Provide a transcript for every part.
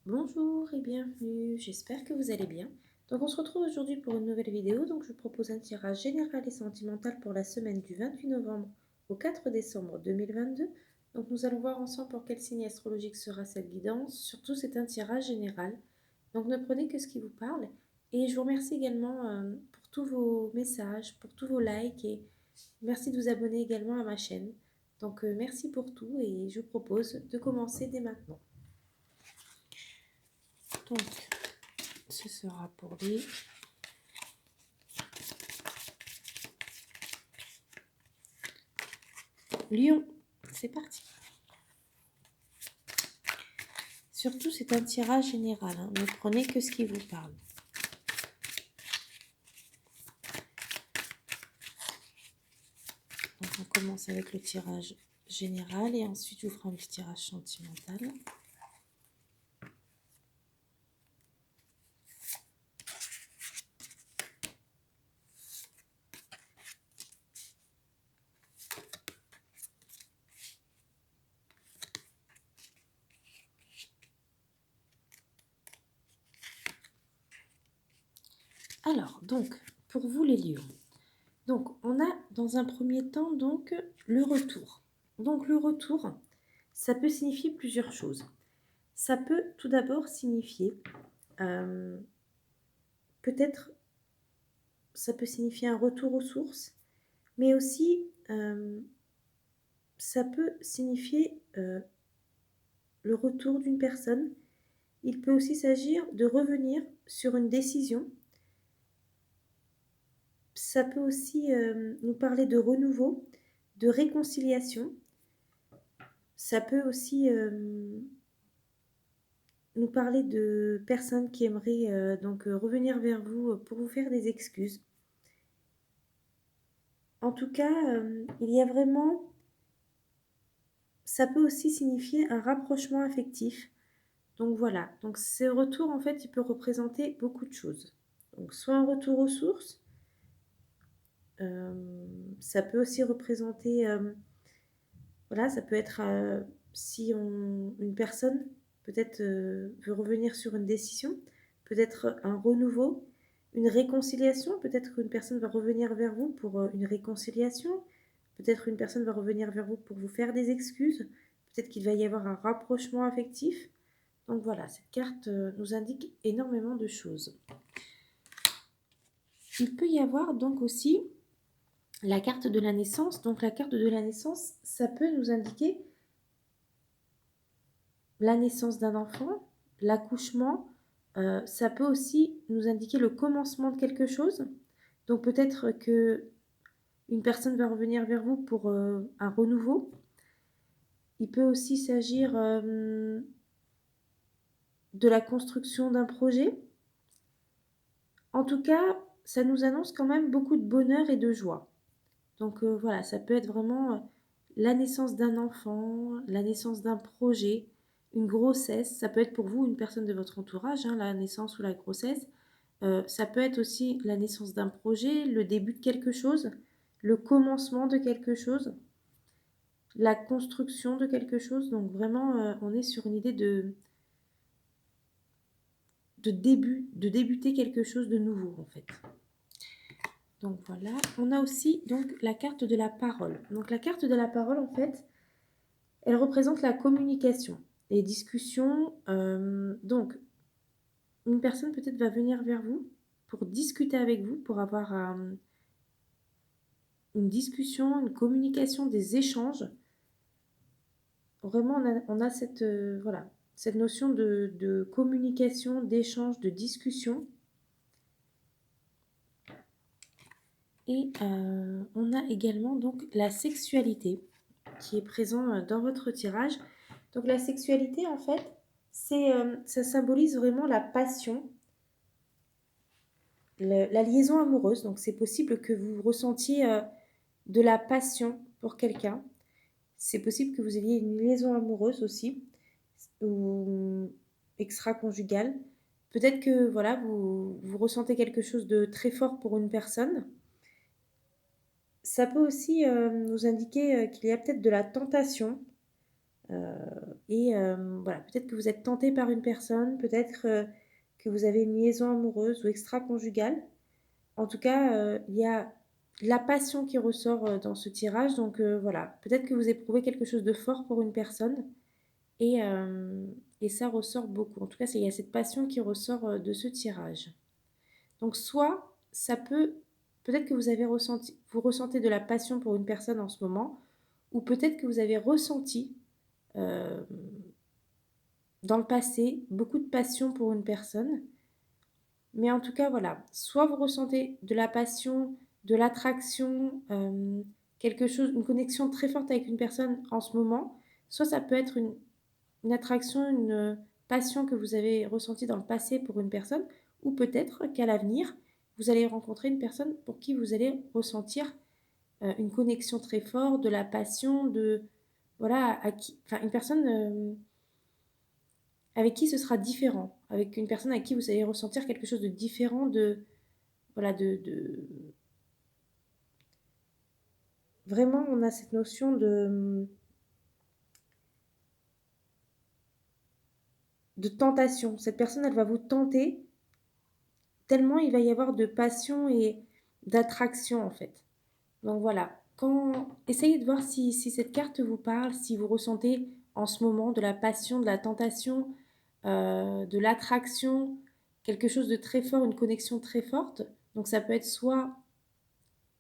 Bonjour et bienvenue, j'espère que vous allez bien. Donc on se retrouve aujourd'hui pour une nouvelle vidéo. Donc je vous propose un tirage général et sentimental pour la semaine du 28 novembre au 4 décembre 2022. Donc nous allons voir ensemble pour quel signe astrologique sera cette guidance. Surtout c'est un tirage général. Donc ne prenez que ce qui vous parle. Et je vous remercie également pour tous vos messages, pour tous vos likes et merci de vous abonner également à ma chaîne. Donc merci pour tout et je vous propose de commencer dès maintenant. Donc ce sera pour les Lion. C'est parti. Surtout, c'est un tirage général. Ne prenez que ce qui vous parle. Donc, on commence avec le tirage général et ensuite, je vous ferai un petit tirage sentimental. Alors, donc, pour vous les lions. Donc, on a dans un premier temps, donc, le retour. Donc, le retour, ça peut signifier plusieurs choses. Ça peut tout d'abord signifier, peut-être, ça peut signifier un retour aux sources, mais aussi, ça peut signifier le retour d'une personne. Il peut aussi s'agir de revenir sur une décision. Ça peut aussi nous parler de renouveau, de réconciliation. Ça peut aussi nous parler de personnes qui aimeraient revenir vers vous pour vous faire des excuses. En tout cas, il y a vraiment... Ça peut aussi signifier un rapprochement affectif. Donc voilà, donc ce retour en fait, il peut représenter beaucoup de choses. Donc soit un retour aux sources, ça peut aussi représenter, voilà, ça peut être si une personne peut-être veut revenir sur une décision, peut-être un renouveau, une réconciliation, peut-être qu'une personne va revenir vers vous pour une réconciliation, peut-être une personne va revenir vers vous pour vous faire des excuses, peut-être qu'il va y avoir un rapprochement affectif. Donc voilà, cette carte nous indique énormément de choses. Il peut y avoir donc aussi la carte de la naissance. Donc la carte de la naissance, ça peut nous indiquer la naissance d'un enfant, l'accouchement. Ça peut aussi nous indiquer le commencement de quelque chose. Donc peut-être que une personne va revenir vers vous pour un renouveau. Il peut aussi s'agir de la construction d'un projet. En tout cas, ça nous annonce quand même beaucoup de bonheur et de joie. Donc voilà, ça peut être vraiment la naissance d'un enfant, la naissance d'un projet, une grossesse. Ça peut être pour vous une personne de votre entourage, hein, la naissance ou la grossesse. Ça peut être aussi la naissance d'un projet, le début de quelque chose, le commencement de quelque chose, la construction de quelque chose. Donc vraiment, on est sur une idée de début, de débuter quelque chose de nouveau en fait. Donc voilà, on a aussi donc la carte de la parole. Donc la carte de la parole en fait, elle représente la communication, les discussions. Donc une personne peut-être va venir vers vous pour discuter avec vous, pour avoir une discussion, une communication, des échanges. Vraiment, on a cette, voilà, cette notion de communication, d'échange, de discussion. Et on a également donc la sexualité qui est présent dans votre tirage. Donc la sexualité, en fait, ça symbolise vraiment la passion, la liaison amoureuse. Donc c'est possible que vous ressentiez de la passion pour quelqu'un. C'est possible que vous ayez une liaison amoureuse aussi, ou extra-conjugale. Peut-être que voilà, vous ressentez quelque chose de très fort pour une personne. Ça peut aussi nous indiquer qu'il y a peut-être de la tentation. Voilà, peut-être que vous êtes tenté par une personne, peut-être que vous avez une liaison amoureuse ou extra-conjugale. En tout cas, il y a la passion qui ressort dans ce tirage. Donc voilà, peut-être que vous éprouvez quelque chose de fort pour une personne et, euh, et ça ressort beaucoup. En tout cas, il y a cette passion qui ressort de ce tirage. Donc soit ça peut, peut-être que vous ressentez de la passion pour une personne en ce moment, ou peut-être que vous avez ressenti euh, dans le passé beaucoup de passion pour une personne. Mais en tout cas, voilà, soit vous ressentez de la passion, de l'attraction, quelque chose, une connexion très forte avec une personne en ce moment, soit ça peut être une attraction, une passion que vous avez ressentie dans le passé pour une personne, ou peut-être qu'à l'avenir, vous allez rencontrer une personne pour qui vous allez ressentir une connexion très forte, de la passion, voilà, enfin, une personne avec qui ce sera différent, avec une personne avec qui vous allez ressentir quelque chose de différent, voilà, vraiment, on a cette notion de tentation. Cette personne, elle va vous tenter tellement il va y avoir de passion et d'attraction, en fait. Donc voilà, essayez de voir si cette carte vous parle, si vous ressentez en ce moment de la passion, de la tentation, de l'attraction, quelque chose de très fort, une connexion très forte. Donc ça peut être soit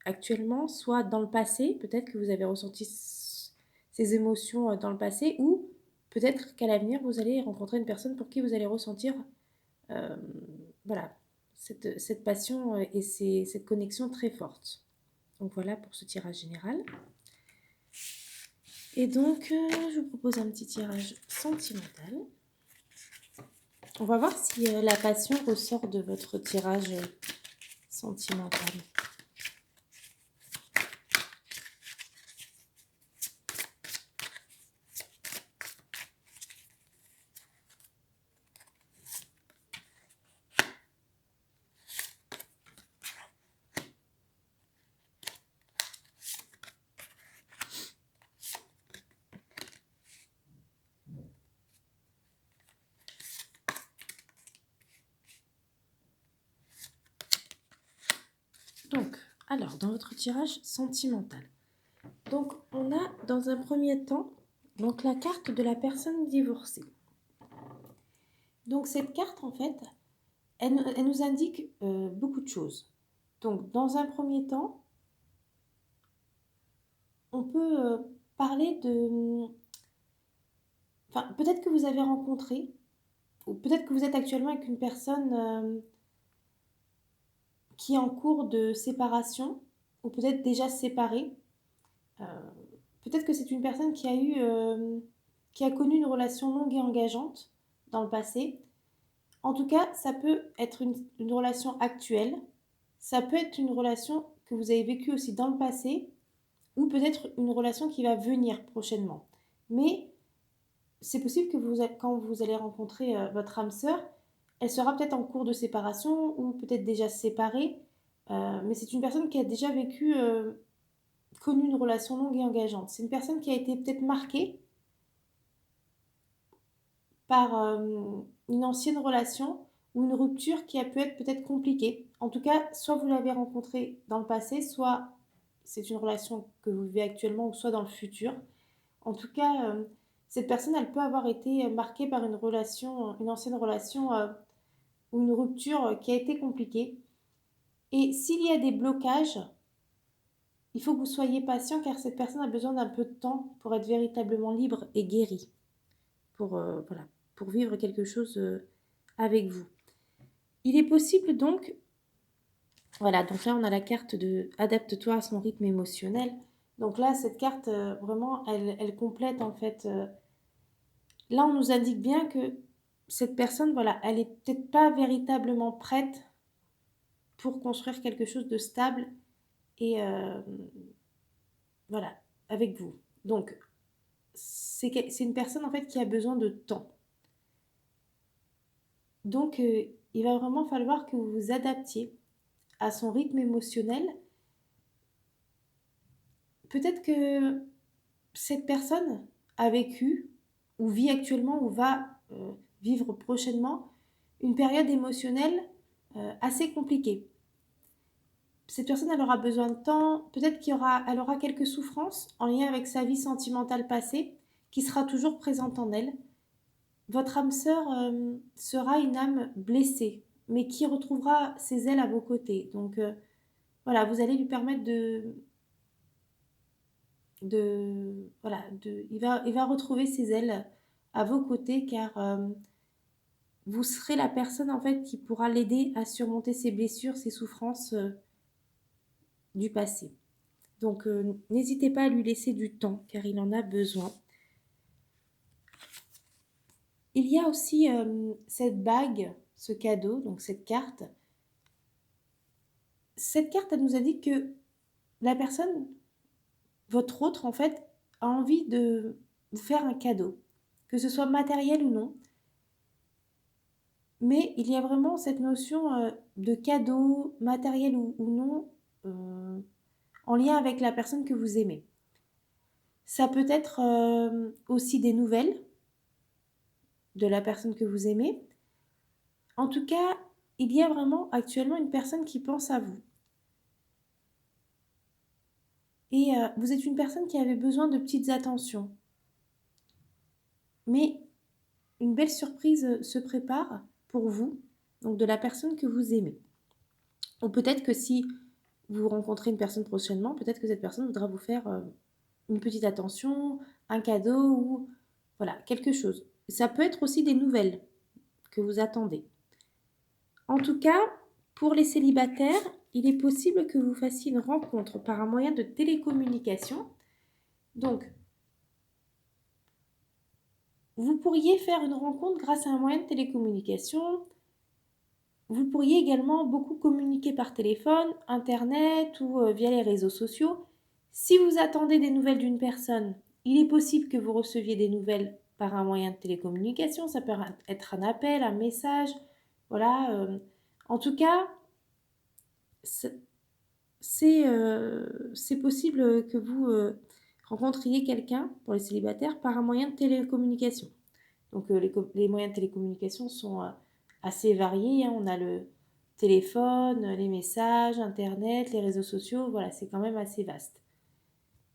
actuellement, soit dans le passé, peut-être que vous avez ressenti ces émotions dans le passé, ou peut-être qu'à l'avenir, vous allez rencontrer une personne pour qui vous allez ressentir euh, voilà, cette passion et cette connexion très forte. Donc voilà pour ce tirage général. Et donc, je vous propose un petit tirage sentimental. On va voir si la passion ressort de votre tirage sentimental. Donc, alors, dans votre tirage sentimental. Donc, on a dans un premier temps donc la carte de la personne divorcée. Donc, cette carte, en fait, elle nous indique beaucoup de choses. Donc, dans un premier temps, on peut parler de... Enfin, peut-être que vous avez rencontré, ou peut-être que vous êtes actuellement avec une personne qui est en cours de séparation, ou peut-être déjà séparée. Euh, Peut-être que c'est une personne qui a connu une relation longue et engageante dans le passé. En tout cas, ça peut être une relation actuelle, ça peut être une relation que vous avez vécue aussi dans le passé, ou peut-être une relation qui va venir prochainement. Mais c'est possible que quand vous allez rencontrer votre âme sœur, elle sera peut-être en cours de séparation ou peut-être déjà séparée, mais c'est une personne qui a déjà connu une relation longue et engageante. C'est une personne qui a été peut-être marquée par une ancienne relation ou une rupture qui a pu être peut-être compliquée. En tout cas, soit vous l'avez rencontrée dans le passé, soit c'est une relation que vous vivez actuellement, ou soit dans le futur. En tout cas, cette personne, elle peut avoir été marquée par une ancienne relation ou une rupture qui a été compliquée. Et s'il y a des blocages, il faut que vous soyez patient car cette personne a besoin d'un peu de temps pour être véritablement libre et guérie, voilà, pour vivre quelque chose avec vous. Il est possible donc, voilà, donc là on a la carte de adapte-toi à son rythme émotionnel. Donc là, cette carte, vraiment, elle complète en fait. Là, on nous indique bien que cette personne, voilà, elle est peut-être pas véritablement prête pour construire quelque chose de stable et voilà, avec vous. Donc, c'est une personne en fait qui a besoin de temps. Donc, il va vraiment falloir que vous vous adaptiez à son rythme émotionnel. Peut-être que cette personne a vécu ou vit actuellement ou va vivre prochainement une période émotionnelle assez compliquée. Cette personne, elle aura besoin de temps, peut-être elle aura quelques souffrances en lien avec sa vie sentimentale passée, qui sera toujours présente en elle. Votre âme sœur sera une âme blessée, mais qui retrouvera ses ailes à vos côtés. Donc voilà, vous allez lui permettre il va retrouver ses ailes à vos côtés car vous serez la personne en fait qui pourra l'aider à surmonter ses blessures, ses souffrances du passé. Donc n'hésitez pas à lui laisser du temps car il en a besoin. Il y a aussi cette bague, ce cadeau, donc cette carte. Cette carte, elle nous indique que la personne, votre autre en fait, a envie de vous faire un cadeau, que ce soit matériel ou non. Mais il y a vraiment cette notion de cadeau, matériel ou non, euh, en lien avec la personne que vous aimez. Ça peut être aussi des nouvelles de la personne que vous aimez. En tout cas, il y a vraiment actuellement une personne qui pense à vous. Et vous êtes une personne qui avait besoin de petites attentions. Mais une belle surprise se prépare pour vous, donc de la personne que vous aimez. Ou peut-être que si vous rencontrez une personne prochainement, peut-être que cette personne voudra vous faire une petite attention, un cadeau ou voilà, quelque chose. Ça peut être aussi des nouvelles que vous attendez. En tout cas, pour les célibataires, il est possible que vous fassiez une rencontre par un moyen de télécommunication. Donc, vous pourriez faire une rencontre grâce à un moyen de télécommunication. Vous pourriez également beaucoup communiquer par téléphone, internet ou via les réseaux sociaux. Si vous attendez des nouvelles d'une personne, il est possible que vous receviez des nouvelles par un moyen de télécommunication. Ça peut être un appel, un message. Voilà. En tout cas, c'est possible que vous rencontriez quelqu'un pour les célibataires par un moyen de télécommunication. Donc les moyens de télécommunication sont assez variés, hein. On a le téléphone, les messages, Internet, les réseaux sociaux. Voilà, c'est quand même assez vaste.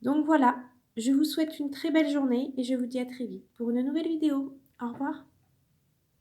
Donc voilà, je vous souhaite une très belle journée et je vous dis à très vite pour une nouvelle vidéo. Au revoir.